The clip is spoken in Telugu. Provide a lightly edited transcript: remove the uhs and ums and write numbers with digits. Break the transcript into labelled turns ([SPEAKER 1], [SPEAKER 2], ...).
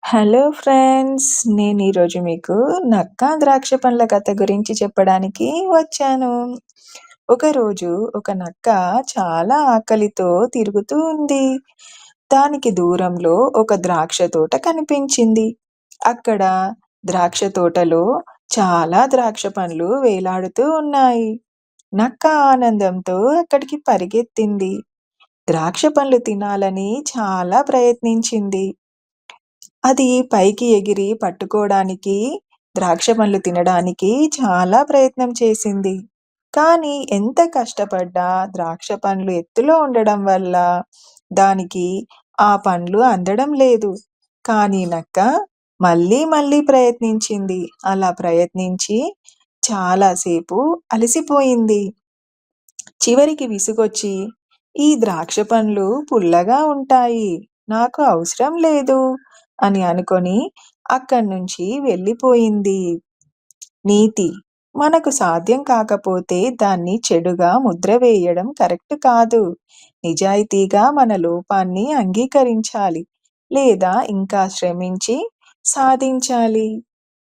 [SPEAKER 1] Hello friends. నేను ఈరోజు మీకు నక్క, ద్రాక్ష పండ్ల కథ గురించి చెప్పడానికి వచ్చాను. ఒకరోజు ఒక నక్క చాలా ఆకలితో తిరుగుతూ ఉంది. దానికి దూరంలో ఒక ద్రాక్ష తోట కనిపించింది. అక్కడ ద్రాక్ష తోటలో చాలా ద్రాక్ష పండ్లు వేలాడుతూ ఉన్నాయి. నక్క ఆనందంతో అక్కడికి పరిగెత్తింది. ద్రాక్ష పండ్లు తినాలని చాలా ప్రయత్నించింది. అది పైకి ఎగిరి పట్టుకోడానికి, ద్రాక్ష పండ్లు తినడానికి చాలా ప్రయత్నం చేసింది. కానీ ఎంత కష్టపడ్డా ద్రాక్ష పండ్లు ఎత్తులో ఉండడం వల్ల దానికి ఆ పండ్లు అందడం లేదు. కానీ నక్క మళ్ళీ మళ్ళీ ప్రయత్నించింది. అలా ప్రయత్నించి చాలా సేపు అలసిపోయింది. చివరికి విసుగొచ్చి, ఈ ద్రాక్ష పండ్లు పుల్లగా ఉంటాయి. నాకు అవసరం లేదు అని అనుకొని అక్కడ్నుంచి వెళ్ళిపోయింది. నీతి: మనకు సాధ్యం కాకపోతే దాన్ని చెడుగా ముద్ర వేయడం కరెక్ట్ కాదు. నిజాయితీగా మన లోపాన్ని అంగీకరించాలి. లేదా ఇంకా శ్రమించి సాధించాలి.